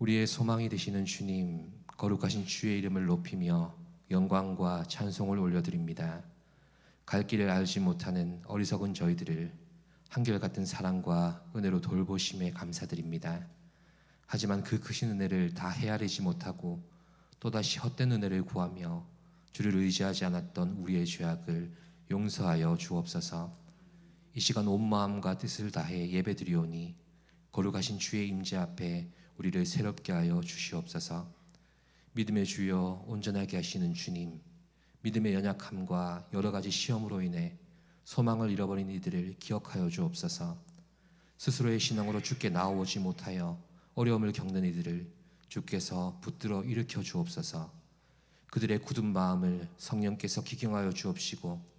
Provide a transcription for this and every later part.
우리의 소망이 되시는 주님, 거룩하신 주의 이름을 높이며 영광과 찬송을 올려드립니다. 갈 길을 알지 못하는 어리석은 저희들을 한결같은 사랑과 은혜로 돌보심에 감사드립니다. 하지만 그 크신 은혜를 다 헤아리지 못하고 또다시 헛된 은혜를 구하며 주를 의지하지 않았던 우리의 죄악을 용서하여 주옵소서. 이 시간 온 마음과 뜻을 다해 예배드리오니 거룩하신 주의 임재 앞에 우리를 새롭게 하여 주시옵소서. 믿음의 주여 온전하게 하시는 주님, 믿음의 연약함과 여러 가지 시험으로 인해 소망을 잃어버린 이들을 기억하여 주옵소서. 스스로의 신앙으로 주께 나아오지 못하여 어려움을 겪는 이들을 주께서 붙들어 일으켜 주옵소서. 그들의 굳은 마음을 성령께서 기경하여 주옵시고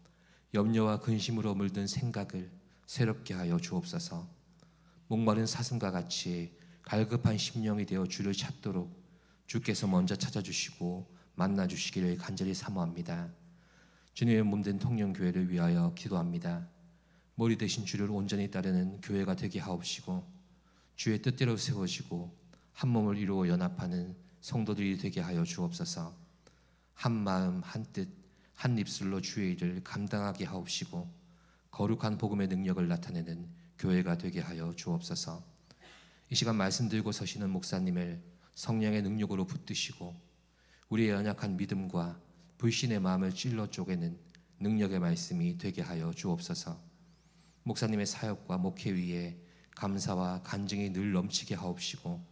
염려와 근심으로 물든 생각을 새롭게 하여 주옵소서. 목마른 사슴과 같이 갈급한 심령이 되어 주를 찾도록 주께서 먼저 찾아주시고 만나주시기를 간절히 사모합니다. 주님의 몸된 통영교회를 위하여 기도합니다. 머리 대신 주를 온전히 따르는 교회가 되게 하옵시고 주의 뜻대로 세워지고 한 몸을 이루어 연합하는 성도들이 되게 하여 주옵소서. 한 마음 한 뜻 한 입술로 주의 일을 감당하게 하옵시고 거룩한 복음의 능력을 나타내는 교회가 되게 하여 주옵소서. 이 시간 말씀 들고 서시는 목사님을 성령의 능력으로 붙드시고 우리의 연약한 믿음과 불신의 마음을 찔러 쪼개는 능력의 말씀이 되게 하여 주옵소서. 목사님의 사역과 목회 위에 감사와 간증이 늘 넘치게 하옵시고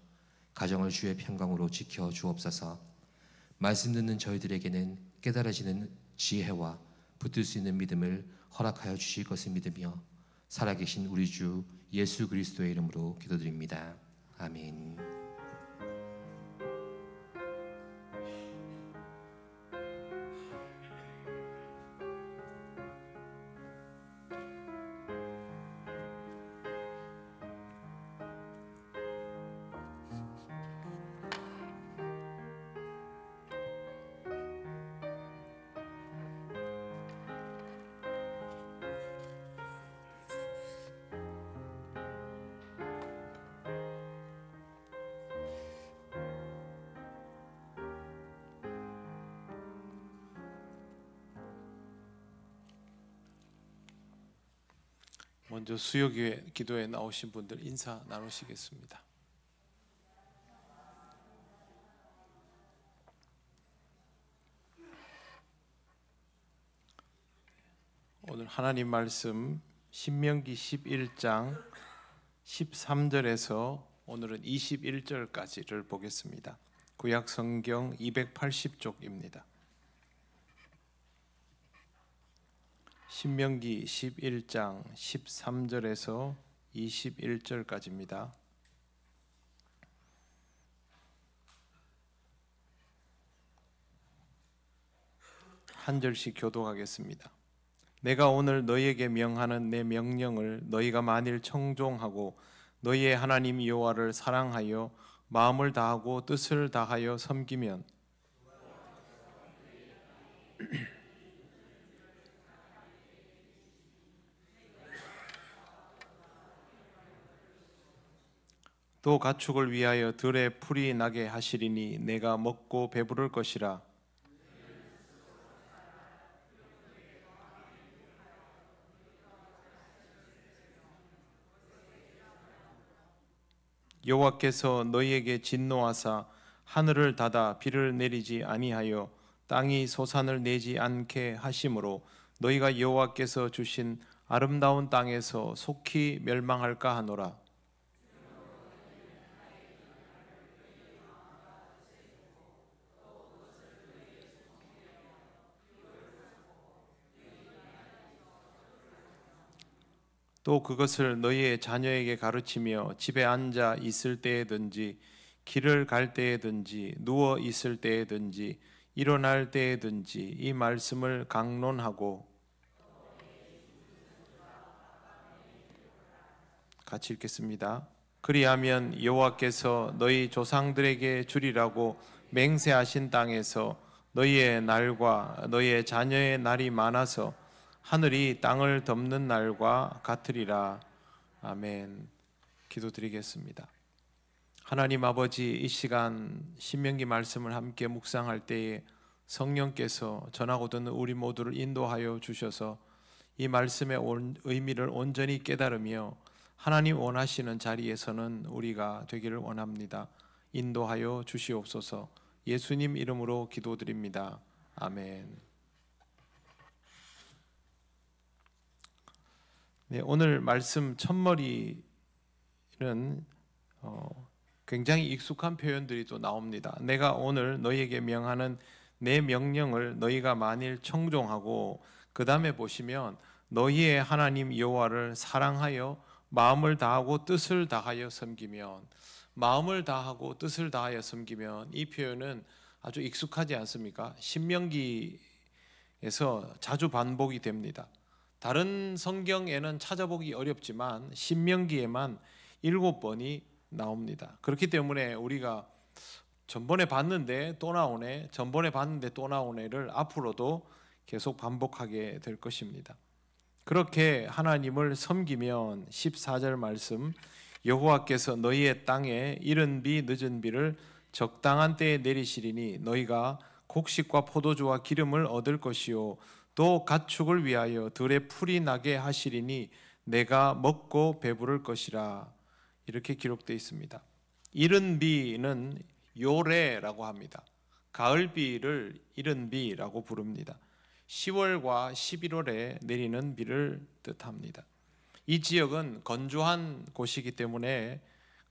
가정을 주의 평강으로 지켜 주옵소서. 말씀 듣는 저희들에게는 깨달아지는 지혜와 붙들 수 있는 믿음을 허락하여 주실 것을 믿으며 살아계신 우리 주 예수 그리스도의 이름으로 기도드립니다. 아멘. 먼저 수요교회 기도에 나오신 분들 인사 나누시겠습니다. 오늘 하나님 말씀 신명기 11장 13절에서 오늘은 21절까지를 보겠습니다. 구약 성경 280쪽입니다. 신명기 11장 13절에서 21절까지입니다. 한 절씩 교독하겠습니다. 내가 오늘 너희에게 명하는 내 명령을 너희가 만일 청종하고 너희의 하나님 여호와를 사랑하여 마음을 다하고 뜻을 다하여 섬기면 또 가축을 위하여 들에 풀이 나게 하시리니 내가 먹고 배부를 것이라. 여호와께서 너희에게 진노하사 하늘을 닫아 비를 내리지 아니하여 땅이 소산을 내지 않게 하심으로 너희가 여호와께서 주신 아름다운 땅에서 속히 멸망할까 하노라. 또 그것을 너희의 자녀에게 가르치며 집에 앉아 있을 때에든지 길을 갈 때에든지 누워 있을 때에든지 일어날 때에든지 이 말씀을 강론하고 같이 읽겠습니다. 그리하면 여호와께서 너희 조상들에게 주리라고 맹세하신 땅에서 너희의 날과 너희의 자녀의 날이 많아서 하늘이 땅을 덮는 날과 같으리라. 아멘. 기도드리겠습니다. 하나님 아버지, 이 시간 신명기 말씀을 함께 묵상할 때에 성령께서 전하고 듣는 우리 모두를 인도하여 주셔서 이 말씀의 의미를 온전히 깨달으며 하나님 원하시는 자리에서는 우리가 되기를 원합니다. 인도하여 주시옵소서. 예수님 이름으로 기도드립니다. 아멘. 네, 오늘 말씀 첫머리는 굉장히 익숙한 표현들이 또 나옵니다. 내가 오늘 너희에게 명하는 내 명령을 너희가 만일 청종하고, 그 다음에 보시면 너희의 하나님 여호와를 사랑하여 마음을 다하고 뜻을 다하여 섬기면, 마음을 다하고 뜻을 다하여 섬기면, 이 표현은 아주 익숙하지 않습니까? 신명기에서 자주 반복이 됩니다. 다른 성경에는 찾아보기 어렵지만 신명기에만 7번이 나옵니다. 그렇기 때문에 우리가 전번에 봤는데 또 나오네, 전번에 봤는데 또 나오네를 앞으로도 계속 반복하게 될 것입니다. 그렇게 하나님을 섬기면 14절 말씀, 여호와께서 너희의 땅에 이른 비 늦은 비를 적당한 때에 내리시리니 너희가 곡식과 포도주와 기름을 얻을 것이요 또 가축을 위하여 들에 풀이 나게 하시리니 내가 먹고 배부를 것이라. 이렇게 기록되어 있습니다. 이른 비는 요레라고 합니다. 가을비를 이른 비라고 부릅니다. 10월과 11월에 내리는 비를 뜻합니다. 이 지역은 건조한 곳이기 때문에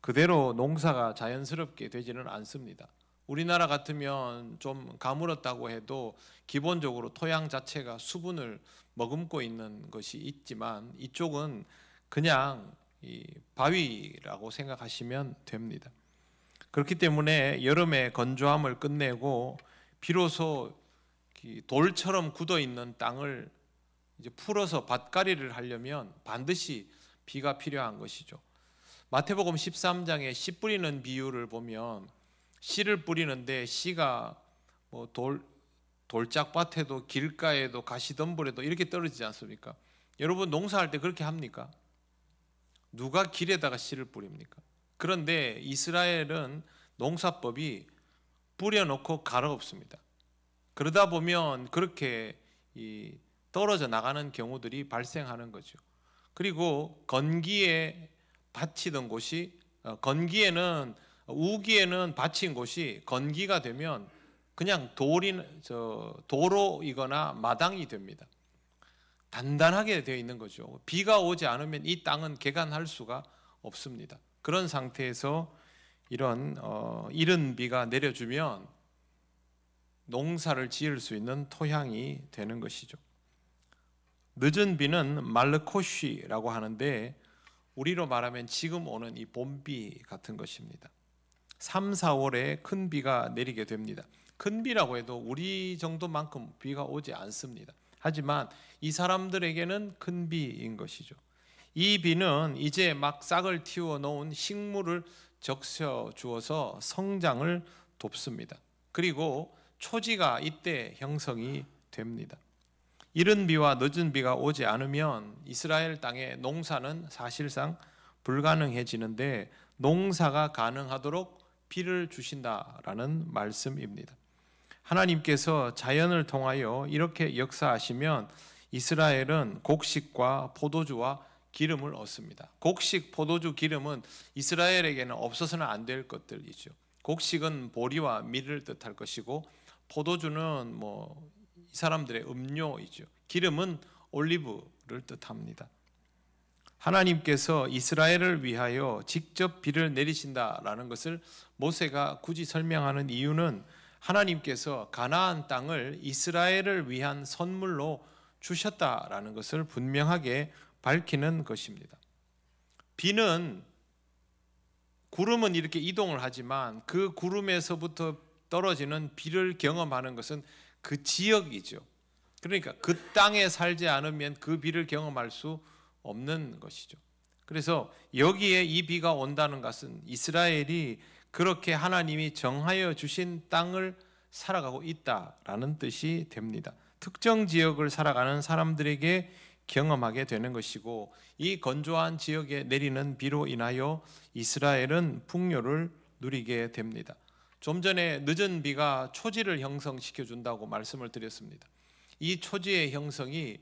그대로 농사가 자연스럽게 되지는 않습니다. 우리나라 같으면 좀 가물었다고 해도 기본적으로 토양 자체가 수분을 머금고 있는 것이 있지만, 이쪽은 그냥 바위라고 생각하시면 됩니다. 그렇기 때문에 여름에 건조함을 끝내고 비로소 돌처럼 굳어 있는 땅을 이제 풀어서 밭갈이를 하려면 반드시 비가 필요한 것이죠. 마태복음 13장에 씨 뿌리는 비유를 보면 씨를 뿌리는데 씨가 뭐 돌짝밭에도 길가에도 가시덤불에도 이렇게 떨어지지 않습니까? 여러분 농사할 때 그렇게 합니까? 누가 길에다가 씨를 뿌립니까? 그런데 이스라엘은 농사법이 뿌려놓고 갈아엎습니다. 그러다 보면 그렇게 떨어져 나가는 경우들이 발생하는 거죠. 그리고 건기에 바치던 곳이, 건기에는 우기에는 바친 곳이 건기가 되면 그냥 도로이거나 마당이 됩니다. 단단하게 되어 있는 거죠. 비가 오지 않으면 이 땅은 개간할 수가 없습니다. 그런 상태에서 이런 이른 비가 내려주면 농사를 지을 수 있는 토양이 되는 것이죠. 늦은 비는 말르코시라고 하는데 우리로 말하면 지금 오는 이 봄비 같은 것입니다. 3, 4월에 큰 비가 내리게 됩니다. 큰 비라고 해도 우리 정도만큼 비가 오지 않습니다. 하지만 이 사람들에게는 큰 비인 것이죠. 이 비는 이제 막 싹을 틔워 놓은 식물을 적셔 주어서 성장을 돕습니다. 그리고 초지가 이때 형성이 됩니다. 이른 비와 늦은 비가 오지 않으면 이스라엘 땅의 농사는 사실상 불가능해지는데 농사가 가능하도록 비를 주신다라는 말씀입니다. 하나님께서 자연을 통하여 이렇게 역사하시면 이스라엘은 곡식과 포도주와 기름을 얻습니다. 곡식, 포도주, 기름은 이스라엘에게는 없어서는 안 될 것들이죠. 곡식은 보리와 밀을 뜻할 것이고, 포도주는 이 사람들의 음료이죠. 기름은 올리브를 뜻합니다. 하나님께서 이스라엘을 위하여 직접 비를 내리신다라는 것을 모세가 굳이 설명하는 이유는 하나님께서 가나안 땅을 이스라엘을 위한 선물로 주셨다라는 것을 분명하게 밝히는 것입니다. 비는, 구름은 이렇게 이동을 하지만 그 구름에서부터 떨어지는 비를 경험하는 것은 그 지역이죠. 그러니까 그 땅에 살지 않으면 그 비를 경험할 수 없는 것이죠. 그래서 여기에 이 비가 온다는 것은 이스라엘이 그렇게 하나님이 정하여 주신 땅을 살아가고 있다라는 뜻이 됩니다. 특정 지역을 살아가는 사람들에게 경험하게 되는 것이고, 이 건조한 지역에 내리는 비로 인하여 이스라엘은 풍요를 누리게 됩니다. 좀 전에 늦은 비가 초지를 형성시켜 준다고 말씀을 드렸습니다. 이 초지의 형성이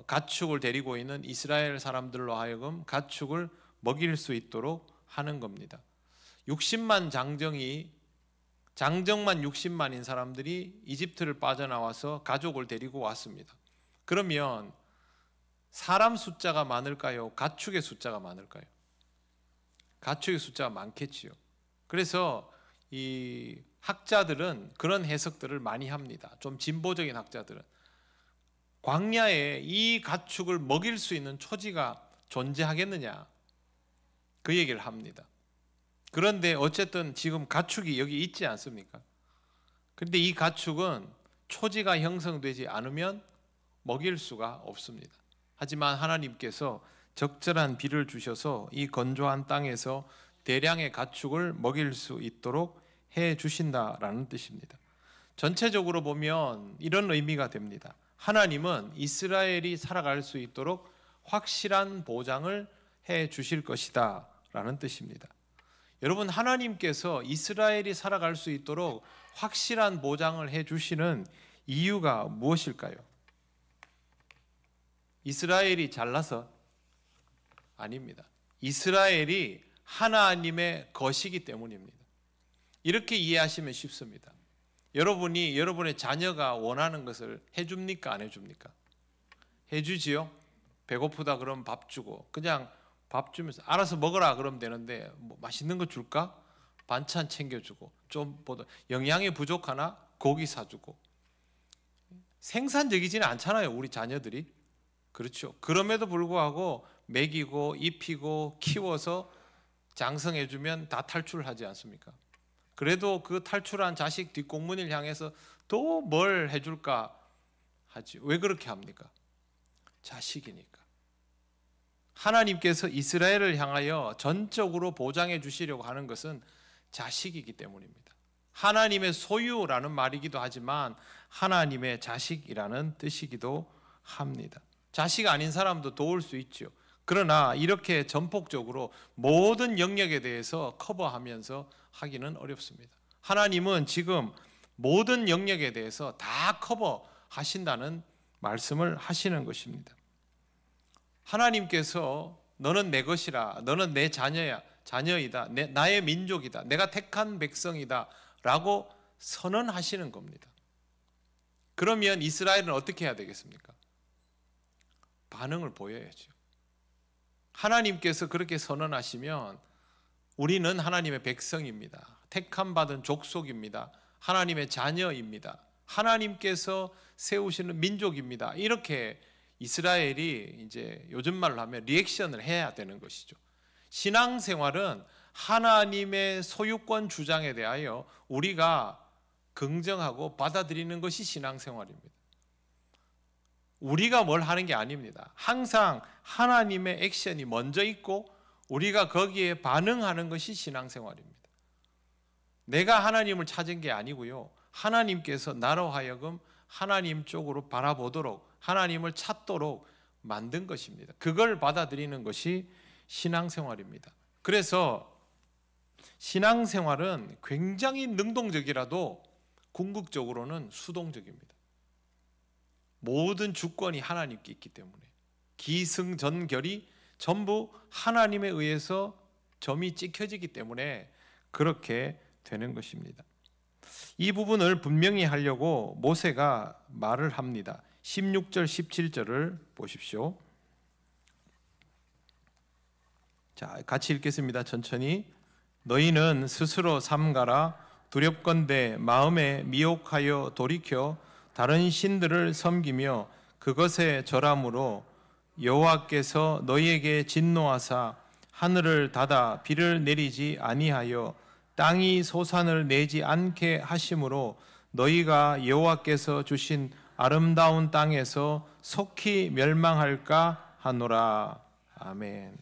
가축을 데리고 있는 이스라엘 사람들로 하여금 가축을 먹일 수 있도록 하는 겁니다. 60만 장정만 60만인 사람들이 이집트를 빠져나와서 가족을 데리고 왔습니다. 그러면 사람 숫자가 많을까요? 가축의 숫자가 많을까요? 가축의 숫자가 많겠지요. 그래서 이 학자들은 그런 해석들을 많이 합니다. 좀 진보적인 학자들은 광야에 이 가축을 먹일 수 있는 초지가 존재하겠느냐, 그 얘기를 합니다. 그런데 어쨌든 지금 가축이 여기 있지 않습니까? 그런데 이 가축은 초지가 형성되지 않으면 먹일 수가 없습니다. 하지만 하나님께서 적절한 비를 주셔서 이 건조한 땅에서 대량의 가축을 먹일 수 있도록 해 주신다라는 뜻입니다. 전체적으로 보면 이런 의미가 됩니다. 하나님은 이스라엘이 살아갈 수 있도록 확실한 보장을 해 주실 것이다 라는 뜻입니다. 여러분, 하나님께서 이스라엘이 살아갈 수 있도록 확실한 보장을 해 주시는 이유가 무엇일까요? 이스라엘이 잘나서? 아닙니다. 이스라엘이 하나님의 것이기 때문입니다. 이렇게 이해하시면 쉽습니다. 여러분이 여러분의 자녀가 원하는 것을 해줍니까? 안 해줍니까? 해주지요. 배고프다 그러면 밥 주고, 그냥 밥 주면서 알아서 먹어라 그러면 되는데, 뭐 맛있는 거 줄까? 반찬 챙겨주고, 좀 보다 영양이 부족하나 고기 사주고. 생산적이지는 않잖아요, 우리 자녀들이. 그렇죠. 그럼에도 불구하고 먹이고 입히고 키워서 장성해주면 다 탈출하지 않습니까? 그래도 그 탈출한 자식 뒷공문을 향해서 또 뭘 해줄까 하지. 왜 그렇게 합니까? 자식이니까. 하나님께서 이스라엘을 향하여 전적으로 보장해 주시려고 하는 것은 자식이기 때문입니다. 하나님의 소유라는 말이기도 하지만 하나님의 자식이라는 뜻이기도 합니다. 자식 아닌 사람도 도울 수 있죠. 그러나 이렇게 전폭적으로 모든 영역에 대해서 커버하면서 하기는 어렵습니다. 하나님은 지금 모든 영역에 대해서 다 커버하신다는 말씀을 하시는 것입니다. 하나님께서 너는 내 것이라, 너는 내 자녀이다, 나의 민족이다, 내가 택한 백성이다 라고 선언하시는 겁니다. 그러면 이스라엘은 어떻게 해야 되겠습니까? 반응을 보여야죠. 하나님께서 그렇게 선언하시면 우리는 하나님의 백성입니다. 택함 받은 족속입니다. 하나님의 자녀입니다. 하나님께서 세우시는 민족입니다. 이렇게 이스라엘이 이제 요즘 말로 하면 리액션을 해야 되는 것이죠. 신앙생활은 하나님의 소유권 주장에 대하여 우리가 긍정하고 받아들이는 것이 신앙생활입니다. 우리가 뭘 하는 게 아닙니다. 항상 하나님의 액션이 먼저 있고 우리가 거기에 반응하는 것이 신앙생활입니다. 내가 하나님을 찾은 게 아니고요. 하나님께서 나로 하여금 하나님 쪽으로 바라보도록, 하나님을 찾도록 만든 것입니다. 그걸 받아들이는 것이 신앙생활입니다. 그래서 신앙생활은 굉장히 능동적이라도 궁극적으로는 수동적입니다. 모든 주권이 하나님께 있기 때문에 기승전결이 전부 하나님에 의해서 점이 찍혀지기 때문에 그렇게 되는 것입니다. 이 부분을 분명히 하려고 모세가 말을 합니다. 16절 17절을 보십시오. 자, 같이 읽겠습니다. 천천히. 너희는 스스로 삼가라. 두렵건대 마음에 미혹하여 돌이켜 다른 신들을 섬기며 그것에 절함으로 여호와께서 너희에게 진노하사 하늘을 닫아 비를 내리지 아니하여 땅이 소산을 내지 않게 하심으로 너희가 여호와께서 주신 아름다운 땅에서 속히 멸망할까 하노라. 아멘.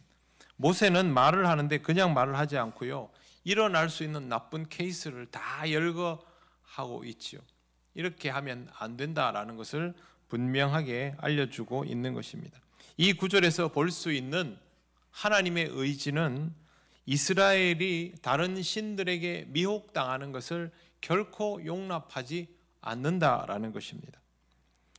모세는 말을 하는데 그냥 말을 하지 않고요, 일어날 수 있는 나쁜 케이스를 다 열거하고 있지요. 이렇게 하면 안 된다라는 것을 분명하게 알려주고 있는 것입니다. 이 구절에서 볼 수 있는 하나님의 의지는 이스라엘이 다른 신들에게 미혹당하는 것을 결코 용납하지 않는다라는 것입니다.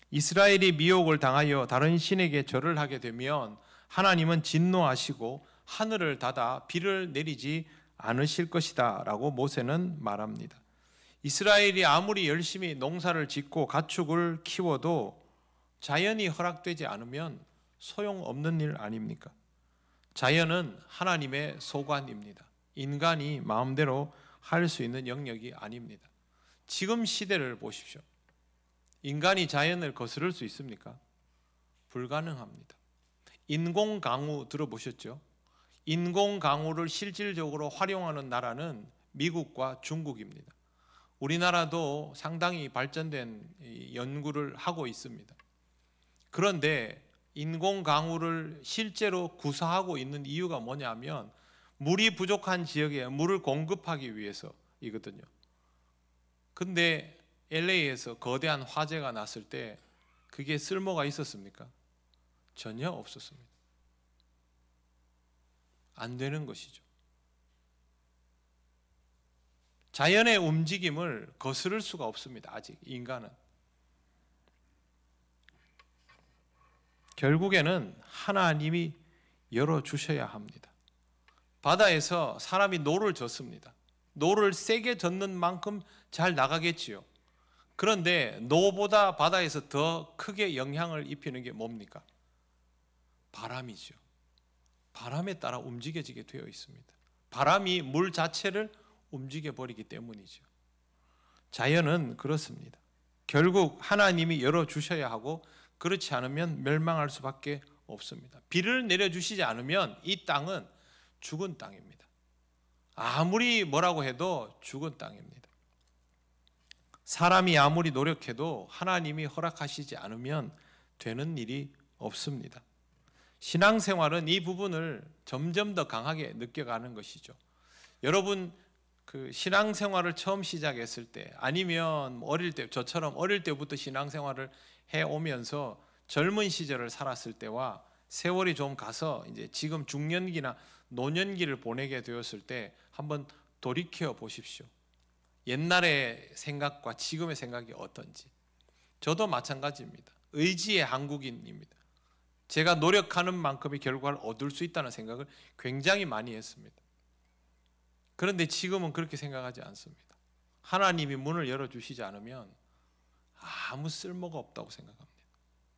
이스라엘이 미혹을 당하여 다른 신에게 절을 하게 되면 하나님은 진노하시고 하늘을 닫아 비를 내리지 않으실 것이다 라고 모세는 말합니다. 이스라엘이 아무리 열심히 농사를 짓고 가축을 키워도 자연이 허락되지 않으면 소용없는 일 아닙니까? 자연은 하나님의 소관입니다. 인간이 마음대로 할 수 있는 영역이 아닙니다. 지금 시대를 보십시오. 인간이 자연을 거스를 수 있습니까? 불가능합니다. 인공강우 들어보셨죠? 인공강우를 실질적으로 활용하는 나라는 미국과 중국입니다. 우리나라도 상당히 발전된 연구를 하고 있습니다. 그런데 인공강우를 실제로 구사하고 있는 이유가 뭐냐면 물이 부족한 지역에 물을 공급하기 위해서이거든요. 근데 LA에서 거대한 화재가 났을 때 그게 쓸모가 있었습니까? 전혀 없었습니다. 안 되는 것이죠. 자연의 움직임을 거스를 수가 없습니다. 아직 인간은. 결국에는 하나님이 열어주셔야 합니다. 바다에서 사람이 노를 젓습니다. 노를 세게 젓는 만큼 잘 나가겠지요. 그런데 노보다 바다에서 더 크게 영향을 입히는 게 뭡니까? 바람이죠. 바람에 따라 움직여지게 되어 있습니다. 바람이 물 자체를 움직여버리기 때문이죠. 자연은 그렇습니다. 결국 하나님이 열어주셔야 하고 그렇지 않으면 멸망할 수밖에 없습니다. 비를 내려주시지 않으면 이 땅은 죽은 땅입니다. 아무리 뭐라고 해도 죽은 땅입니다. 사람이 아무리 노력해도 하나님이 허락하시지 않으면 되는 일이 없습니다. 신앙생활은 이 부분을 점점 더 강하게 느껴가는 것이죠. 여러분 그 신앙생활을 처음 시작했을 때 아니면 어릴 때 저처럼 어릴 때부터 신앙생활을 해오면서 젊은 시절을 살았을 때와 세월이 좀 가서 이제 지금 중년기나 노년기를 보내게 되었을 때 한번 돌이켜 보십시오. 옛날의 생각과 지금의 생각이 어떤지. 저도 마찬가지입니다. 의지의 한국인입니다. 제가 노력하는 만큼의 결과를 얻을 수 있다는 생각을 굉장히 많이 했습니다. 그런데 지금은 그렇게 생각하지 않습니다. 하나님이 문을 열어주시지 않으면 아무 쓸모가 없다고 생각합니다.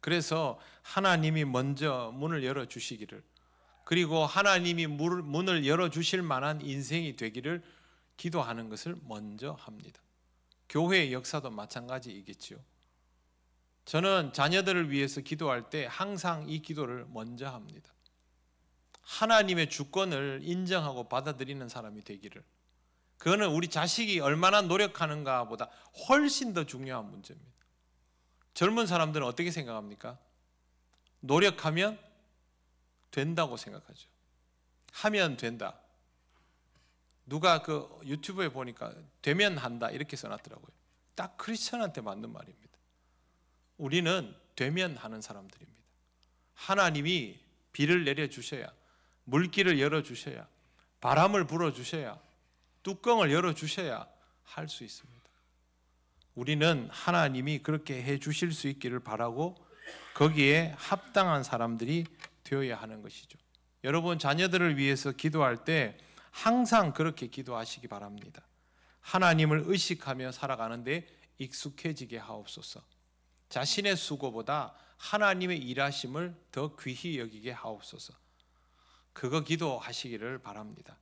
그래서 하나님이 먼저 문을 열어주시기를, 그리고 하나님이 문을 열어주실 만한 인생이 되기를 기도하는 것을 먼저 합니다. 교회의 역사도 마찬가지이겠죠. 저는 자녀들을 위해서 기도할 때 항상 이 기도를 먼저 합니다. 하나님의 주권을 인정하고 받아들이는 사람이 되기를. 그거는 우리 자식이 얼마나 노력하는가 보다 훨씬 더 중요한 문제입니다. 젊은 사람들은 어떻게 생각합니까? 노력하면 된다고 생각하죠. 하면 된다. 누가 그 유튜브에 보니까 되면 한다 이렇게 써놨더라고요. 딱 크리스천한테 맞는 말입니다. 우리는 되면 하는 사람들입니다. 하나님이 비를 내려주셔야, 물길을 열어주셔야, 바람을 불어주셔야, 뚜껑을 열어주셔야 할 수 있습니다. 우리는 하나님이 그렇게 해주실 수 있기를 바라고 거기에 합당한 사람들이 되어야 하는 것이죠. 여러분 자녀들을 위해서 기도할 때 항상 그렇게 기도하시기 바랍니다. 하나님을 의식하며 살아가는데 익숙해지게 하옵소서. 자신의 수고보다 하나님의 일하심을 더 귀히 여기게 하옵소서. 그거 기도하시기를 바랍니다.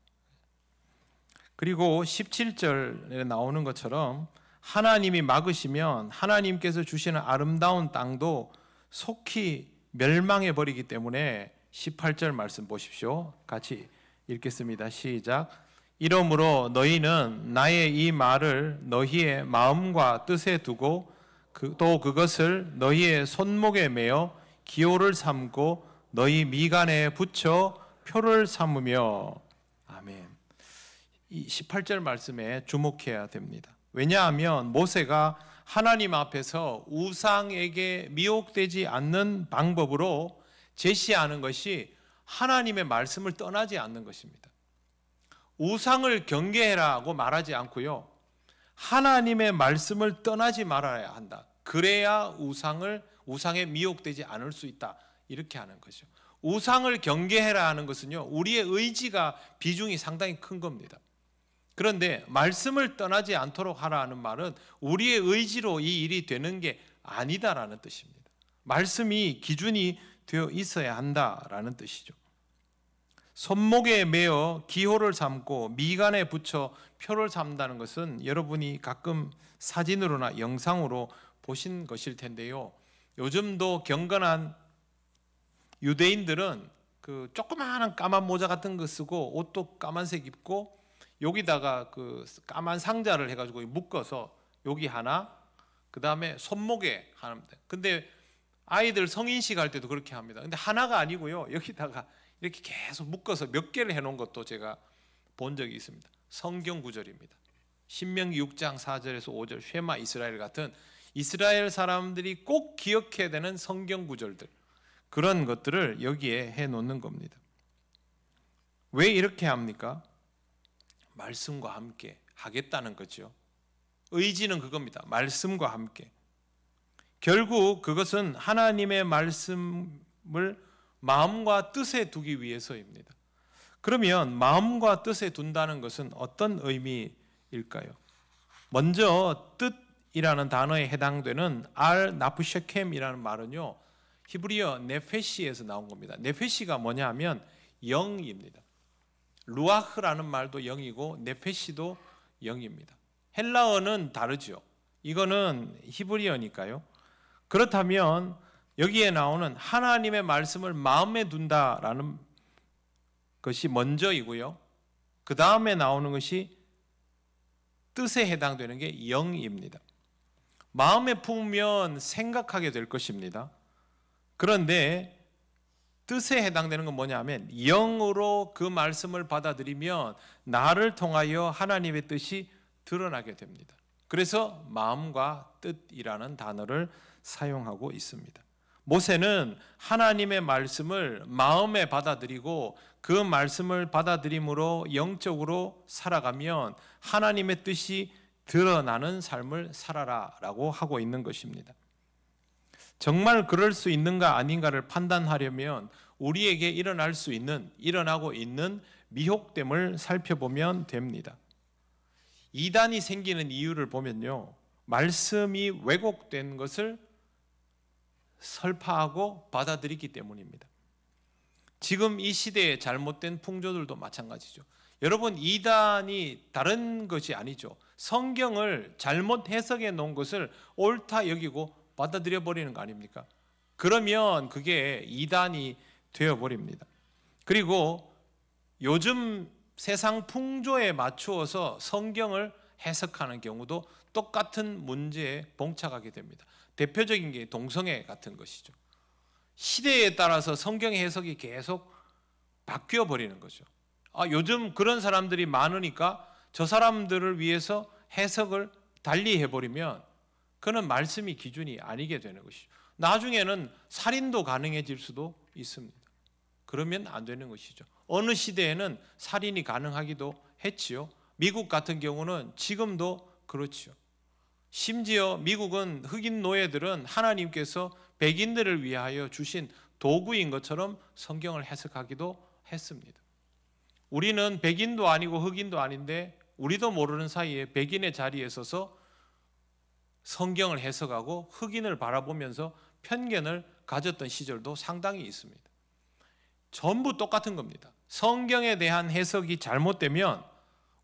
그리고 17절에 나오는 것처럼 하나님이 막으시면 하나님께서 주시는 아름다운 땅도 속히 멸망해 버리기 때문에 18절 말씀 보십시오. 같이 읽겠습니다. 시작. 이러므로 너희는 나의 이 말을 너희의 마음과 뜻에 두고 또 그것을 너희의 손목에 매어 기호를 삼고 너희 미간에 붙여 표를 삼으며. 아멘. 이 18절 말씀에 주목해야 됩니다. 왜냐하면 모세가 하나님 앞에서 우상에게 미혹되지 않는 방법으로 제시하는 것이 하나님의 말씀을 떠나지 않는 것입니다. 우상을 경계해라고 말하지 않고요. 하나님의 말씀을 떠나지 말아야 한다. 그래야 우상에 미혹되지 않을 수 있다. 이렇게 하는 거죠. 우상을 경계해라 하는 것은요, 우리의 의지가 비중이 상당히 큰 겁니다. 그런데 말씀을 떠나지 않도록 하라 하는 말은 우리의 의지로 이 일이 되는 게 아니다라는 뜻입니다. 말씀이 기준이 되어 있어야 한다라는 뜻이죠. 손목에 매어 기호를 삼고 미간에 붙여 표를 삼다는 것은 여러분이 가끔 사진으로나 영상으로 보신 것일 텐데요. 요즘도 경건한 유대인들은 그 조그마한 까만 모자 같은 거 쓰고 옷도 까만색 입고 여기다가 그 까만 상자를 해가지고 묶어서 여기 하나, 그 다음에 손목에 하나. 근데 아이들 성인식 할 때도 그렇게 합니다. 근데 하나가 아니고요, 여기다가 이렇게 계속 묶어서 몇 개를 해놓은 것도 제가 본 적이 있습니다. 성경 구절입니다. 신명기 6장 4절에서 5절 쉐마 이스라엘 같은 이스라엘 사람들이 꼭 기억해야 되는 성경 구절들, 그런 것들을 여기에 해놓는 겁니다. 왜 이렇게 합니까? 말씀과 함께 하겠다는 거죠. 의지는 그겁니다. 말씀과 함께. 결국 그것은 하나님의 말씀을 마음과 뜻에 두기 위해서입니다. 그러면 마음과 뜻에 둔다는 것은 어떤 의미일까요? 먼저 뜻이라는 단어에 해당되는 알 나프셰켐이라는 말은요, 히브리어 네페시에서 나온 겁니다. 네페시가 뭐냐 하면 영입니다. 루아흐라는 말도 영이고 네페시도 영입니다. 헬라어는 다르죠. 이거는 히브리어니까요. 그렇다면 여기에 나오는 하나님의 말씀을 마음에 둔다라는 것이 먼저이고요. 그 다음에 나오는 것이 뜻에 해당되는 게 영입니다. 마음에 품으면 생각하게 될 것입니다. 그런데 뜻에 해당되는 건 뭐냐면 영으로 그 말씀을 받아들이면 나를 통하여 하나님의 뜻이 드러나게 됩니다. 그래서 마음과 뜻이라는 단어를 사용하고 있습니다. 모세는 하나님의 말씀을 마음에 받아들이고 그 말씀을 받아들임으로 영적으로 살아가면 하나님의 뜻이 드러나는 삶을 살아라라고 하고 있는 것입니다. 정말 그럴 수 있는가 아닌가를 판단하려면 우리에게 일어나고 있는 미혹됨을 살펴보면 됩니다. 이단이 생기는 이유를 보면요, 말씀이 왜곡된 것을 설파하고 받아들이기 때문입니다. 지금 이 시대의 잘못된 풍조들도 마찬가지죠. 여러분, 이단이 다른 것이 아니죠. 성경을 잘못 해석해 놓은 것을 옳다 여기고 받아들여 버리는 거 아닙니까? 그러면 그게 이단이 되어버립니다. 그리고 요즘 세상 풍조에 맞추어서 성경을 해석하는 경우도 똑같은 문제에 봉착하게 됩니다. 대표적인 게 동성애 같은 것이죠. 시대에 따라서 성경의 해석이 계속 바뀌어 버리는 거죠. 요즘 그런 사람들이 많으니까 저 사람들을 위해서 해석을 달리 해버리면 그는 말씀이 기준이 아니게 되는 것이죠. 나중에는 살인도 가능해질 수도 있습니다. 그러면 안 되는 것이죠. 어느 시대에는 살인이 가능하기도 했지요. 미국 같은 경우는 지금도 그렇죠. 심지어 미국은 흑인 노예들은 하나님께서 백인들을 위하여 주신 도구인 것처럼 성경을 해석하기도 했습니다. 우리는 백인도 아니고 흑인도 아닌데 우리도 모르는 사이에 백인의 자리에 서서 성경을 해석하고 흑인을 바라보면서 편견을 가졌던 시절도 상당히 있습니다. 전부 똑같은 겁니다. 성경에 대한 해석이 잘못되면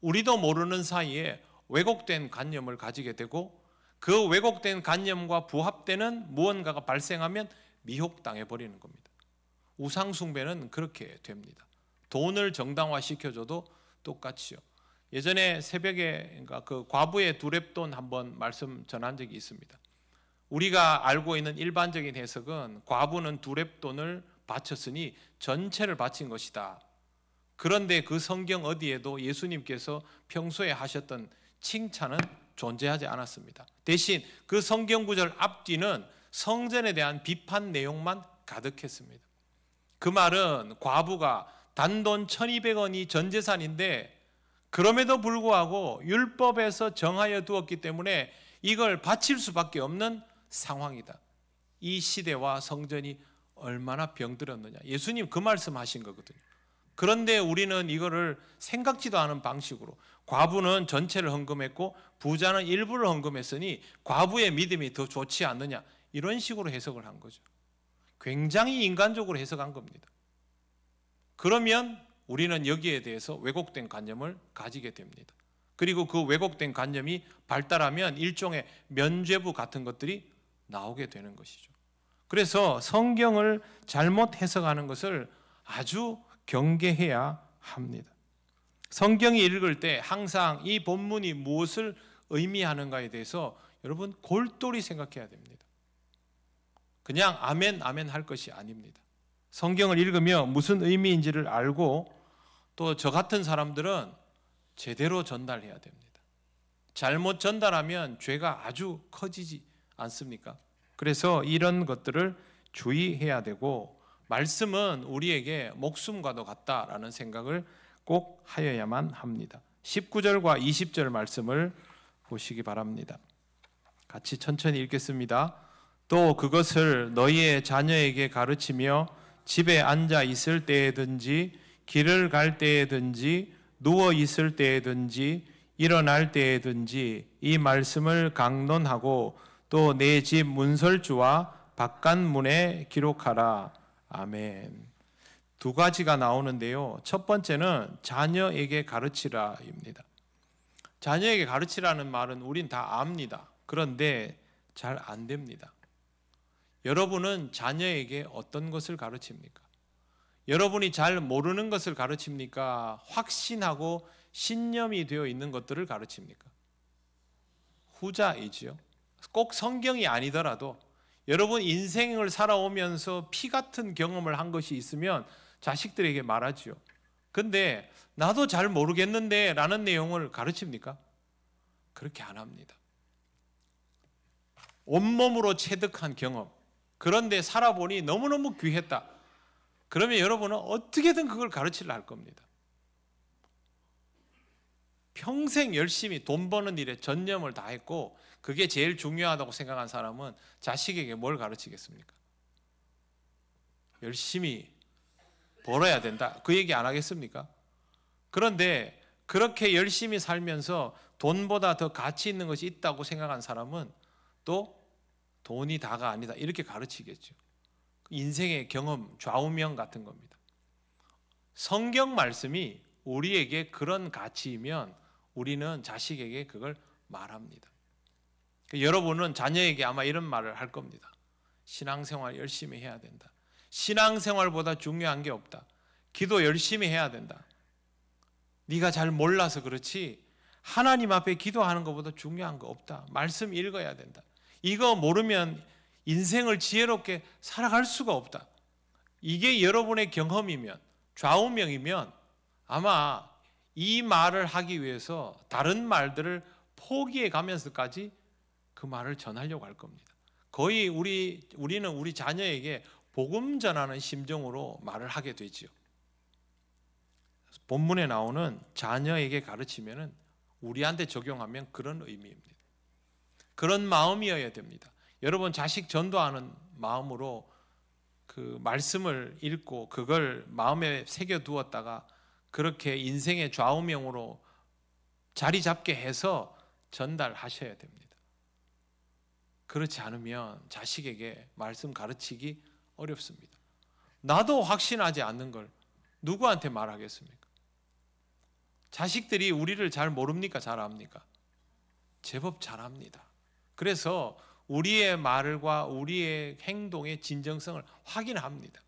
우리도 모르는 사이에 왜곡된 관념을 가지게 되고 그 왜곡된 관념과 부합되는 무언가가 발생하면 미혹당해 버리는 겁니다. 우상숭배는 그렇게 됩니다. 돈을 정당화시켜줘도 똑같이요. 예전에 새벽에 그 과부의 두렙돈 한번 말씀 전한 적이 있습니다. 우리가 알고 있는 일반적인 해석은 과부는 두렙돈을 바쳤으니 전체를 바친 것이다. 그런데 그 성경 어디에도 예수님께서 평소에 하셨던 칭찬은 존재하지 않았습니다. 대신 그 성경 구절 앞뒤는 성전에 대한 비판 내용만 가득했습니다. 그 말은 과부가 단돈 1,200원이 전 재산인데 그럼에도 불구하고 율법에서 정하여 두었기 때문에 이걸 바칠 수밖에 없는 상황이다. 이 시대와 성전이 얼마나 병들었느냐. 예수님 그 말씀하신 거거든요. 그런데 우리는 이거를 생각지도 않은 방식으로, 과부는 전체를 헌금했고 부자는 일부를 헌금했으니 과부의 믿음이 더 좋지 않느냐, 이런 식으로 해석을 한 거죠. 굉장히 인간적으로 해석한 겁니다. 그러면 우리는 여기에 대해서 왜곡된 관념을 가지게 됩니다. 그리고 그 왜곡된 관념이 발달하면 일종의 면죄부 같은 것들이 나오게 되는 것이죠. 그래서 성경을 잘못 해석하는 것을 아주 경계해야 합니다. 성경이 읽을 때 항상 이 본문이 무엇을 의미하는가에 대해서 여러분 골똘히 생각해야 됩니다. 그냥 아멘 아멘 할 것이 아닙니다. 성경을 읽으며 무슨 의미인지를 알고 또 저 같은 사람들은 제대로 전달해야 됩니다. 잘못 전달하면 죄가 아주 커지지 않습니까? 그래서 이런 것들을 주의해야 되고, 말씀은 우리에게 목숨과도 같다라는 생각을 꼭 하여야만 합니다. 19절과 20절 말씀을 보시기 바랍니다. 같이 천천히 읽겠습니다. 또 그것을 너희의 자녀에게 가르치며 집에 앉아 있을 때에든지 길을 갈 때에든지 누워 있을 때에든지 일어날 때에든지 이 말씀을 강론하고 또 내 집 문설주와 바깥문에 기록하라. 아멘. 두 가지가 나오는데요. 첫 번째는 자녀에게 가르치라입니다. 자녀에게 가르치라는 말은 우린 다 압니다. 그런데 잘 안 됩니다. 여러분은 자녀에게 어떤 것을 가르칩니까? 여러분이 잘 모르는 것을 가르칩니까? 확신하고 신념이 되어 있는 것들을 가르칩니까? 후자이지요. 꼭 성경이 아니더라도 여러분 인생을 살아오면서 피 같은 경험을 한 것이 있으면 자식들에게 말하지요. 근데 나도 잘 모르겠는데 라는 내용을 가르칩니까? 그렇게 안 합니다. 온몸으로 체득한 경험, 그런데 살아보니 너무너무 귀했다. 그러면 여러분은 어떻게든 그걸 가르치려 할 겁니다. 평생 열심히 돈 버는 일에 전념을 다했고 그게 제일 중요하다고 생각한 사람은 자식에게 뭘 가르치겠습니까? 열심히 벌어야 된다, 그 얘기 안 하겠습니까? 그런데 그렇게 열심히 살면서 돈보다 더 가치 있는 것이 있다고 생각한 사람은 또 돈이 다가 아니다, 이렇게 가르치겠죠. 인생의 경험, 좌우명 같은 겁니다. 성경 말씀이 우리에게 그런 가치이면 우리는 자식에게 그걸 말합니다. 여러분은 자녀에게 아마 이런 말을 할 겁니다. 신앙생활 열심히 해야 된다. 신앙생활보다 중요한 게 없다. 기도 열심히 해야 된다. 네가 잘 몰라서 그렇지 하나님 앞에 기도하는 것보다 중요한 거 없다. 말씀 읽어야 된다. 이거 모르면 인생을 지혜롭게 살아갈 수가 없다. 이게 여러분의 경험이면, 좌우명이면 아마 이 말을 하기 위해서 다른 말들을 포기해 가면서까지 그 말을 전하려고 할 겁니다. 거의 우리는 우리 자녀에게 복음 전하는 심정으로 말을 하게 되지요. 본문에 나오는 자녀에게 가르치면은 우리한테 적용하면 그런 의미입니다. 그런 마음이어야 됩니다. 여러분 자식 전도하는 마음으로 그 말씀을 읽고 그걸 마음에 새겨 두었다가 그렇게 인생의 좌우명으로 자리 잡게 해서 전달하셔야 됩니다. 그렇지 않으면 자식에게 말씀 가르치기 어렵습니다. 나도 확신하지 않는 걸 누구한테 말하겠습니까? 자식들이 우리를 잘 모릅니까? 잘 압니까? 제법 잘 압니다. 그래서 우리의 말과 우리의 행동의 진정성을 확인합니다.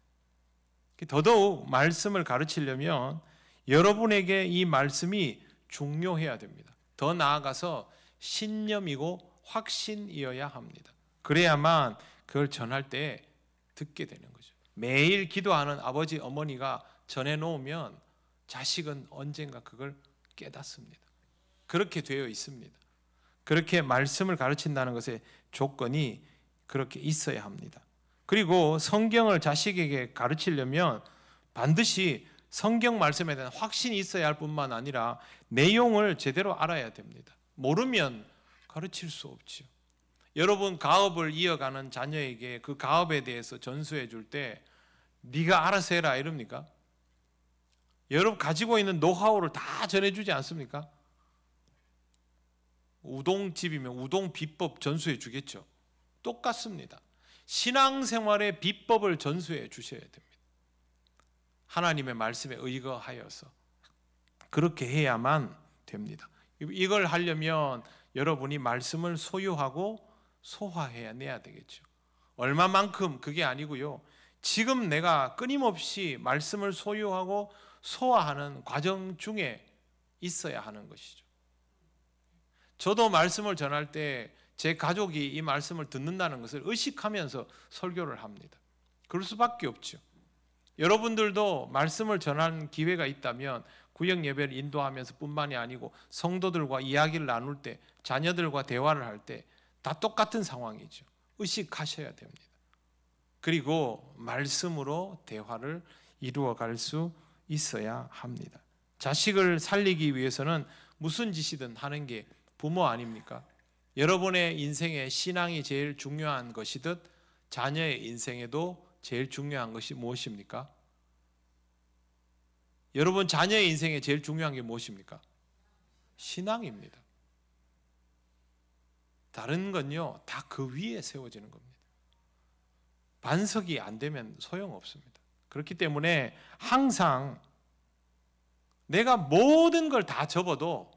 더더욱 말씀을 가르치려면 여러분에게 이 말씀이 중요해야 됩니다. 더 나아가서 신념이고 확신이어야 합니다. 그래야만 그걸 전할 때 듣게 되는 거죠. 매일 기도하는 아버지, 어머니가 전해놓으면 자식은 언젠가 그걸 깨닫습니다. 그렇게 되어 있습니다. 그렇게 말씀을 가르친다는 것의 조건이 그렇게 있어야 합니다. 그리고 성경을 자식에게 가르치려면 반드시 성경 말씀에 대한 확신이 있어야 할 뿐만 아니라 내용을 제대로 알아야 됩니다. 모르면 가르칠 수 없지요. 여러분 가업을 이어가는 자녀에게 그 가업에 대해서 전수해 줄 때 네가 알아서 해라 이럽니까? 여러분 가지고 있는 노하우를 다 전해주지 않습니까? 우동집이면 우동 비법 전수해 주겠죠. 똑같습니다. 신앙생활의 비법을 전수해 주셔야 됩니다. 하나님의 말씀에 의거하여서 그렇게 해야만 됩니다. 이걸 하려면 여러분이 말씀을 소유하고 소화해야 내야 되겠죠. 얼마만큼 그게 아니고요. 지금 내가 끊임없이 말씀을 소유하고 소화하는 과정 중에 있어야 하는 것이죠. 저도 말씀을 전할 때 제 가족이 이 말씀을 듣는다는 것을 의식하면서 설교를 합니다. 그럴 수밖에 없죠. 여러분들도 말씀을 전하는 기회가 있다면 구역 예배를 인도하면서 뿐만이 아니고 성도들과 이야기를 나눌 때, 자녀들과 대화를 할 때 다 똑같은 상황이죠. 의식하셔야 됩니다. 그리고 말씀으로 대화를 이루어갈 수 있어야 합니다. 자식을 살리기 위해서는 무슨 짓이든 하는 게 부모 아닙니까? 여러분의 인생에 신앙이 제일 중요한 것이듯 자녀의 인생에도 제일 중요한 것이 무엇입니까? 여러분 자녀의 인생에 제일 중요한 게 무엇입니까? 신앙입니다. 다른 건요 다 그 위에 세워지는 겁니다. 반석이 안 되면 소용없습니다. 그렇기 때문에 항상 내가 모든 걸 다 접어도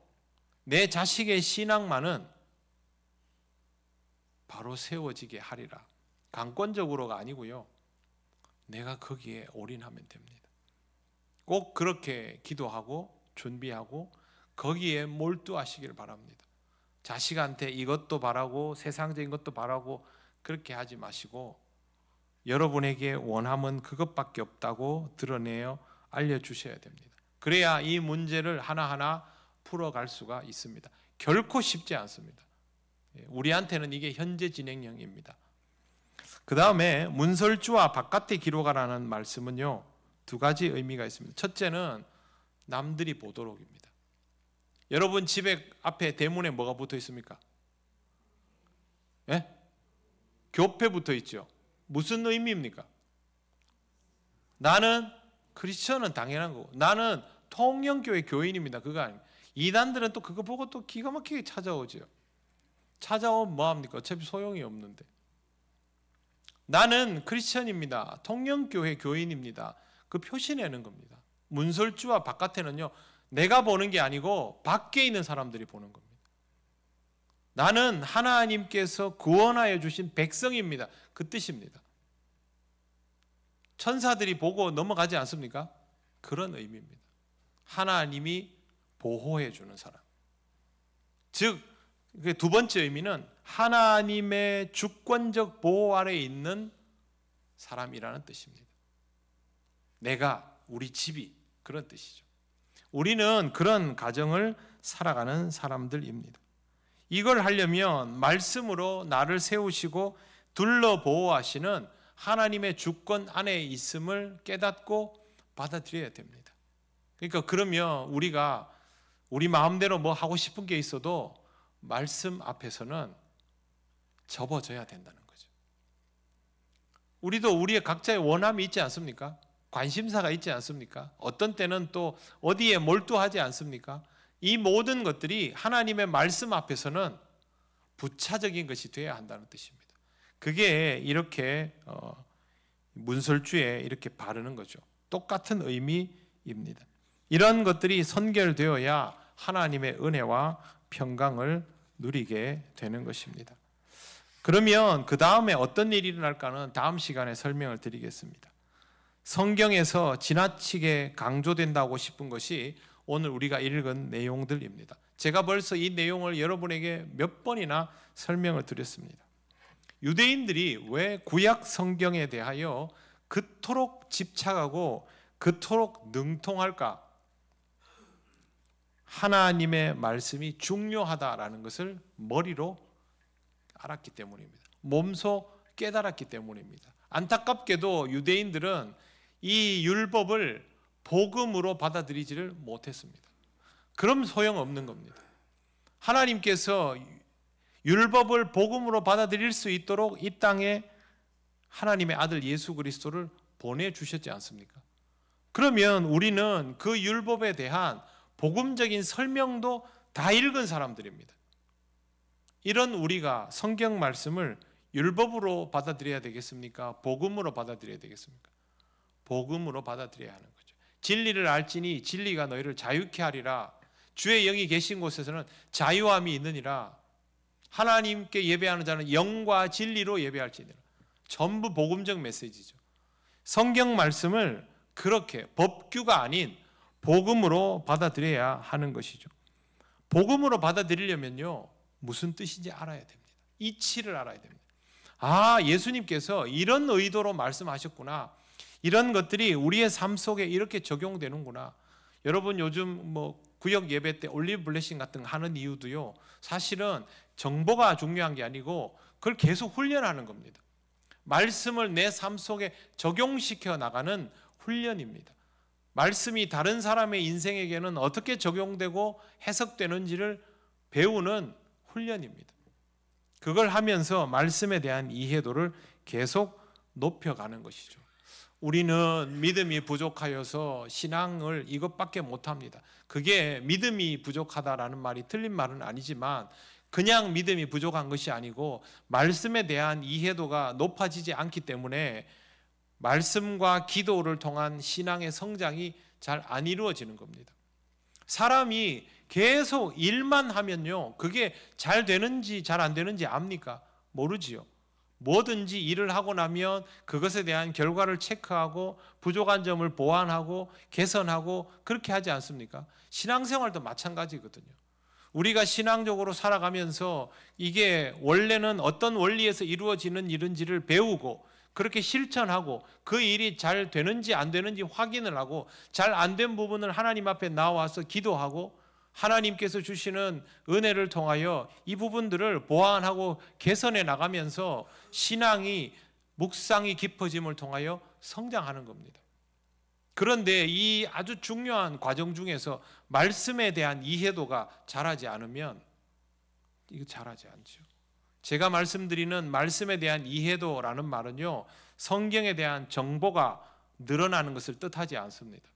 내 자식의 신앙만은 바로 세워지게 하리라. 강권적으로가 아니고요. 내가 거기에 올인하면 됩니다. 꼭 그렇게 기도하고 준비하고 거기에 몰두하시기를 바랍니다. 자식한테 이것도 바라고 세상적인 것도 바라고 그렇게 하지 마시고 여러분에게 원함은 그것밖에 없다고 드러내어 알려주셔야 됩니다. 그래야 이 문제를 하나하나 풀어갈 수가 있습니다. 결코 쉽지 않습니다. 우리한테는 이게 현재 진행형입니다. 그 다음에 문설주와 바깥에 기록하라는 말씀은요 두 가지 의미가 있습니다. 첫째는 남들이 보도록입니다. 여러분 집에 앞에 대문에 뭐가 붙어 있습니까? 예? 교패 붙어 있죠. 무슨 의미입니까? 나는 크리스천은 당연한 거고 나는 통영교회 교인입니다. 그거 아닙니다. 이단들은 또 그거 보고 또 기가 막히게 찾아오죠. 찾아오면 뭐합니까? 어차피 소용이 없는데. 나는 크리스천입니다. 통영교회 교인입니다. 그 표시내는 겁니다. 문설주와 바깥에는요 내가 보는 게 아니고 밖에 있는 사람들이 보는 겁니다. 나는 하나님께서 구원하여 주신 백성입니다. 그 뜻입니다. 천사들이 보고 넘어가지 않습니까? 그런 의미입니다. 하나님이 보호해 주는 사람. 즉, 두 번째 의미는 하나님의 주권적 보호 아래에 있는 사람이라는 뜻입니다. 내가, 우리 집이 그런 뜻이죠. 우리는 그런 가정을 살아가는 사람들입니다. 이걸 하려면 말씀으로 나를 세우시고 둘러 보호하시는 하나님의 주권 안에 있음을 깨닫고 받아들여야 됩니다. 그러니까 그러면 우리가 우리 마음대로 뭐 하고 싶은 게 있어도 말씀 앞에서는 접어져야 된다는 거죠. 우리도 우리의 각자의 원함이 있지 않습니까? 관심사가 있지 않습니까? 어떤 때는 또 어디에 몰두하지 않습니까? 이 모든 것들이 하나님의 말씀 앞에서는 부차적인 것이 되어야 한다는 뜻입니다. 그게 이렇게 문설주에 이렇게 바르는 거죠. 똑같은 의미입니다. 이런 것들이 선결되어야 하나님의 은혜와 평강을 누리게 되는 것입니다. 그러면 그 다음에 어떤 일이 일어날까는 다음 시간에 설명을 드리겠습니다. 성경에서 지나치게 강조된다고 싶은 것이 오늘 우리가 읽은 내용들입니다. 제가 벌써 이 내용을 여러분에게 몇 번이나 설명을 드렸습니다. 유대인들이 왜 구약 성경에 대하여 그토록 집착하고 그토록 능통할까? 하나님의 말씀이 중요하다라는 것을 머리로 알았기 때문입니다. 몸소 깨달았기 때문입니다. 안타깝게도 유대인들은 이 율법을 복음으로 받아들이지를 못했습니다. 그럼 소용없는 겁니다. 하나님께서 율법을 복음으로 받아들일 수 있도록 이 땅에 하나님의 아들 예수 그리스도를 보내주셨지 않습니까? 그러면 우리는 그 율법에 대한 복음적인 설명도 다 읽은 사람들입니다. 이런 우리가 성경 말씀을 율법으로 받아들여야 되겠습니까? 복음으로 받아들여야 되겠습니까? 복음으로 받아들여야 하는 거죠. 진리를 알지니 진리가 너희를 자유케 하리라. 주의 영이 계신 곳에서는 자유함이 있느니라. 하나님께 예배하는 자는 영과 진리로 예배할지니라. 전부 복음적 메시지죠. 성경 말씀을 그렇게 법규가 아닌 복음으로 받아들여야 하는 것이죠. 복음으로 받아들이려면요, 무슨 뜻인지 알아야 됩니다. 이치를 알아야 됩니다. 아, 예수님께서 이런 의도로 말씀하셨구나. 이런 것들이 우리의 삶 속에 이렇게 적용되는구나. 여러분 요즘 구역 예배 때 올리브 블레싱 같은 거 하는 이유도요, 사실은 정보가 중요한 게 아니고 그걸 계속 훈련하는 겁니다. 말씀을 내 삶 속에 적용시켜 나가는 훈련입니다. 말씀이 다른 사람의 인생에게는 어떻게 적용되고 해석되는지를 배우는 훈련입니다. 그걸 하면서 말씀에 대한 이해도를 계속 높여가는 것이죠. 우리는 믿음이 부족하여서 신앙을 이것밖에 못합니다. 그게 믿음이 부족하다라는 말이 틀린 말은 아니지만 그냥 믿음이 부족한 것이 아니고 말씀에 대한 이해도가 높아지지 않기 때문에 말씀과 기도를 통한 신앙의 성장이 잘 안 이루어지는 겁니다. 사람이 계속 일만 하면요, 그게 잘 되는지 잘 안 되는지 압니까? 모르지요. 뭐든지 일을 하고 나면 그것에 대한 결과를 체크하고 부족한 점을 보완하고 개선하고 그렇게 하지 않습니까? 신앙생활도 마찬가지거든요. 우리가 신앙적으로 살아가면서 이게 원래는 어떤 원리에서 이루어지는 일인지를 배우고 그렇게 실천하고 그 일이 잘 되는지 안 되는지 확인을 하고 잘 안 된 부분을 하나님 앞에 나와서 기도하고 하나님께서 주시는 은혜를 통하여 이 부분들을 보완하고 개선해 나가면서 신앙이 묵상이 깊어짐을 통하여 성장하는 겁니다. 그런데 이 아주 중요한 과정 중에서 말씀에 대한 이해도가 자라지 않으면 이거 자라지 않죠. 제가 말씀드리는 말씀에 대한 이해도라는 말은요, 성경에 대한 정보가 늘어나는 것을 뜻하지 않습니다.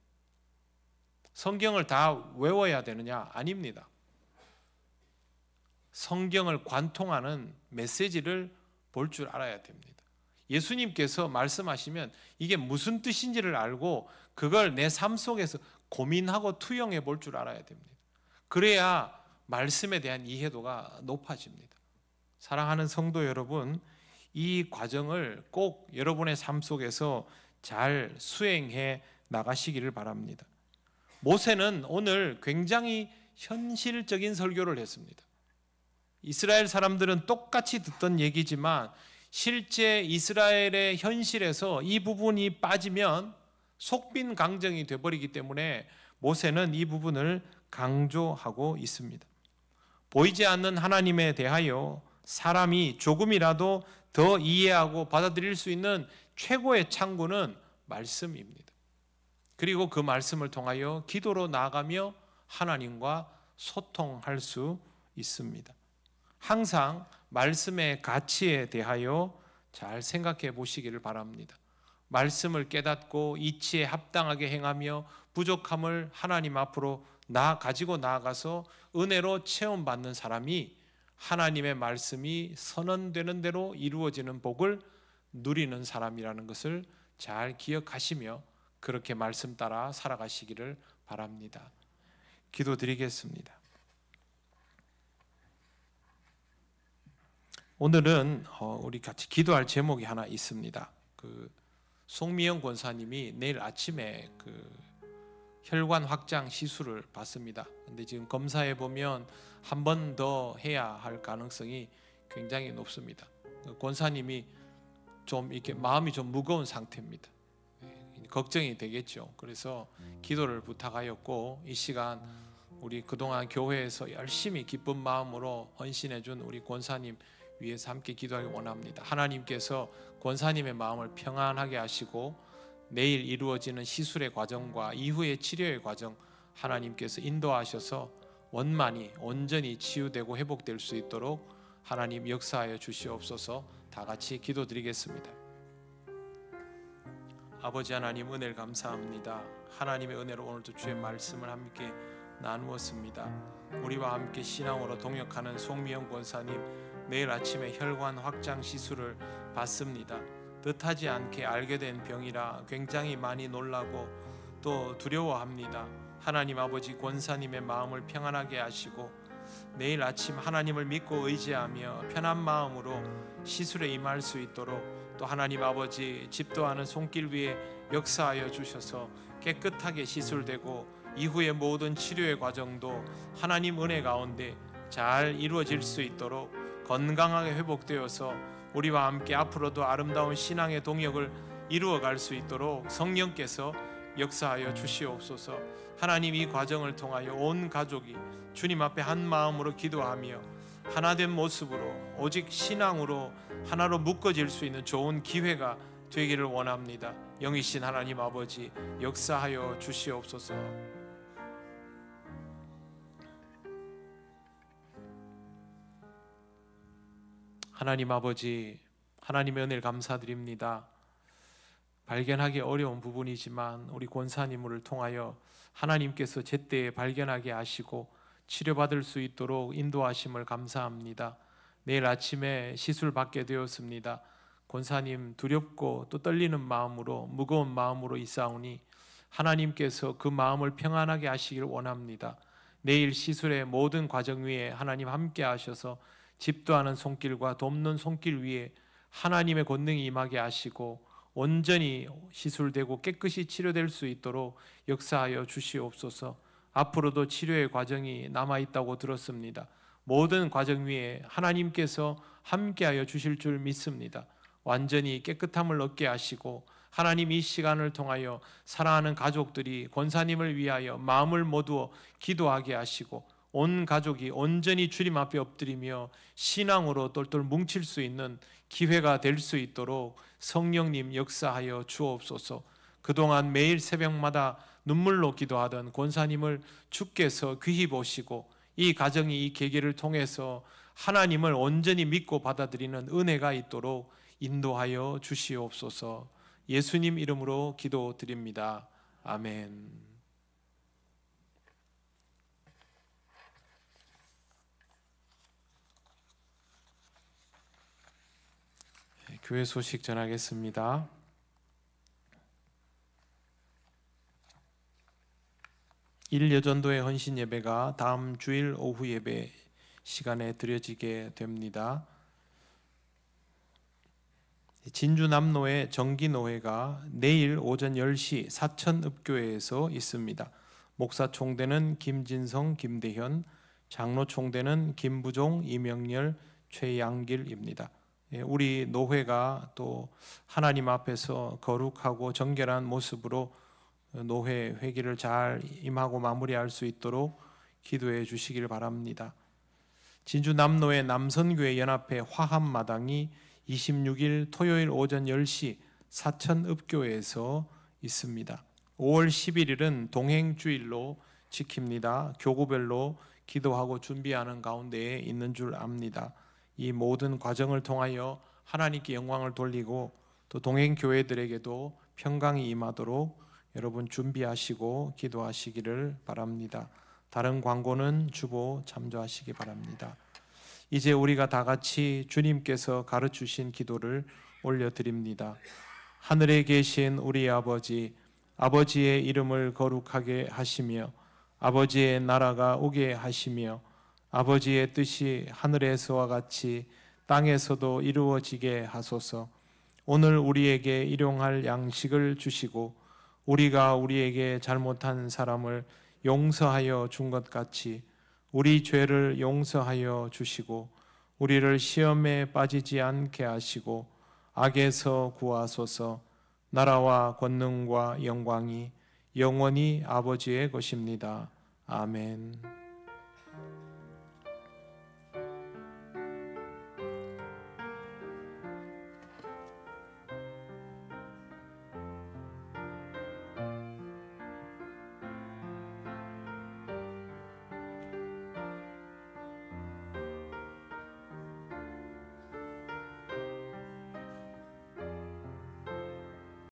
성경을 다 외워야 되느냐? 아닙니다. 성경을 관통하는 메시지를 볼 줄 알아야 됩니다. 예수님께서 말씀하시면 이게 무슨 뜻인지를 알고 그걸 내 삶 속에서 고민하고 투영해 볼 줄 알아야 됩니다. 그래야 말씀에 대한 이해도가 높아집니다. 사랑하는 성도 여러분, 이 과정을 꼭 여러분의 삶 속에서 잘 수행해 나가시기를 바랍니다. 모세는 오늘 굉장히 현실적인 설교를 했습니다. 이스라엘 사람들은 똑같이 듣던 얘기지만 실제 이스라엘의 현실에서 이 부분이 빠지면 속빈 강정이 되어버리기 때문에 모세는 이 부분을 강조하고 있습니다. 보이지 않는 하나님에 대하여 사람이 조금이라도 더 이해하고 받아들일 수 있는 최고의 창구는 말씀입니다. 그리고 그 말씀을 통하여 기도로 나아가며 하나님과 소통할 수 있습니다. 항상 말씀의 가치에 대하여 잘 생각해 보시기를 바랍니다. 말씀을 깨닫고 이치에 합당하게 행하며 부족함을 하나님 앞으로 가지고 나아가서 은혜로 체험받는 사람이 하나님의 말씀이 선언되는 대로 이루어지는 복을 누리는 사람이라는 것을 잘 기억하시며 그렇게 말씀 따라 살아가시기를 바랍니다. 기도드리겠습니다. 오늘은 우리 같이 기도할 제목이 하나 있습니다. 송미영 권사님이 내일 아침에 혈관 확장 시술을 받습니다. 근데 지금 검사해 보면 한 번 더 해야 할 가능성이 굉장히 높습니다. 권사님이 좀 이렇게 마음이 좀 무거운 상태입니다. 걱정이 되겠죠. 그래서 기도를 부탁하였고 이 시간 우리 그동안 교회에서 열심히 기쁜 마음으로 헌신해 준 우리 권사님 위해서 함께 기도하기 원합니다. 하나님께서 권사님의 마음을 평안하게 하시고 내일 이루어지는 시술의 과정과 이후의 치료의 과정 하나님께서 인도하셔서 원만히 온전히 치유되고 회복될 수 있도록 하나님 역사하여 주시옵소서. 다 같이 기도드리겠습니다. 아버지 하나님, 은혜를 감사합니다. 하나님의 은혜로 오늘도 주의 말씀을 함께 나누었습니다. 우리와 함께 신앙으로 동역하는 송미영 권사님, 내일 아침에 혈관 확장 시술을 받습니다. 뜻하지 않게 알게 된 병이라 굉장히 많이 놀라고 또 두려워합니다. 하나님 아버지, 권사님의 마음을 평안하게 하시고 내일 아침 하나님을 믿고 의지하며 편한 마음으로 시술에 임할 수 있도록 또 하나님 아버지, 집도하는 손길 위에 역사하여 주셔서 깨끗하게 시술되고 이후의 모든 치료의 과정도 하나님 은혜 가운데 잘 이루어질 수 있도록 건강하게 회복되어서 우리와 함께 앞으로도 아름다운 신앙의 동역을 이루어갈 수 있도록 성령께서 역사하여 주시옵소서. 하나님, 이 과정을 통하여 온 가족이 주님 앞에 한 마음으로 기도하며 하나된 모습으로 오직 신앙으로 하나로 묶어질 수 있는 좋은 기회가 되기를 원합니다. 영이신 하나님 아버지, 역사하여 주시옵소서. 하나님 아버지, 하나님의 은혜를 감사드립니다. 발견하기 어려운 부분이지만 우리 권사님을 통하여 하나님께서 제때에 발견하게 하시고 치료받을 수 있도록 인도하심을 감사합니다. 내일 아침에 시술 받게 되었습니다. 권사님, 두렵고 또 떨리는 마음으로, 무거운 마음으로 있사오니 하나님께서 그 마음을 평안하게 하시길 원합니다. 내일 시술의 모든 과정 위에 하나님 함께 하셔서 집도하는 손길과 돕는 손길 위에 하나님의 권능이 임하게 하시고 온전히 시술되고 깨끗이 치료될 수 있도록 역사하여 주시옵소서. 앞으로도 치료의 과정이 남아있다고 들었습니다. 모든 과정 위에 하나님께서 함께하여 주실 줄 믿습니다. 완전히 깨끗함을 얻게 하시고 하나님, 이 시간을 통하여 사랑하는 가족들이 권사님을 위하여 마음을 모두어 기도하게 하시고 온 가족이 온전히 주님 앞에 엎드리며 신앙으로 똘똘 뭉칠 수 있는 기회가 될 수 있도록 성령님 역사하여 주옵소서. 그동안 매일 새벽마다 눈물로 기도하던 권사님을 주께서 귀히 보시고 이 가정이 이 계기를 통해서 하나님을 온전히 믿고 받아들이는 은혜가 있도록 인도하여 주시옵소서. 예수님 이름으로 기도드립니다. 아멘. 교회 소식 전하겠습니다. 일여전도의 헌신 예배가 다음 주일 오후 예배 시간에 드려지게 됩니다. 진주 남로의 정기노회가 내일 오전 10시 사천읍교회에서 있습니다. 목사 총대는 김진성, 김대현, 장로 총대는 김부종, 이명렬, 최양길입니다. 우리 노회가 또 하나님 앞에서 거룩하고 정결한 모습으로 노회 회기를 잘 임하고 마무리할 수 있도록 기도해 주시길 바랍니다. 진주 남로의 남선교회 연합회 화합마당이 26일 토요일 오전 10시 사천읍교회에서 있습니다. 5월 11일은 동행주일로 지킵니다. 교구별로 기도하고 준비하는 가운데에 있는 줄 압니다. 이 모든 과정을 통하여 하나님께 영광을 돌리고 또 동행교회들에게도 평강이 임하도록 여러분 준비하시고 기도하시기를 바랍니다. 다른 광고는 주보 참조하시기 바랍니다. 이제 우리가 다 같이 주님께서 가르치신 기도를 올려드립니다. 하늘에 계신 우리 아버지, 아버지의 이름을 거룩하게 하시며 아버지의 나라가 오게 하시며 아버지의 뜻이 하늘에서와 같이 땅에서도 이루어지게 하소서. 오늘 우리에게 일용할 양식을 주시고 우리가 우리에게 잘못한 사람을 용서하여 준 것 같이 우리 죄를 용서하여 주시고 우리를 시험에 빠지지 않게 하시고 악에서 구하소서. 나라와 권능과 영광이 영원히 아버지의 것입니다. 아멘.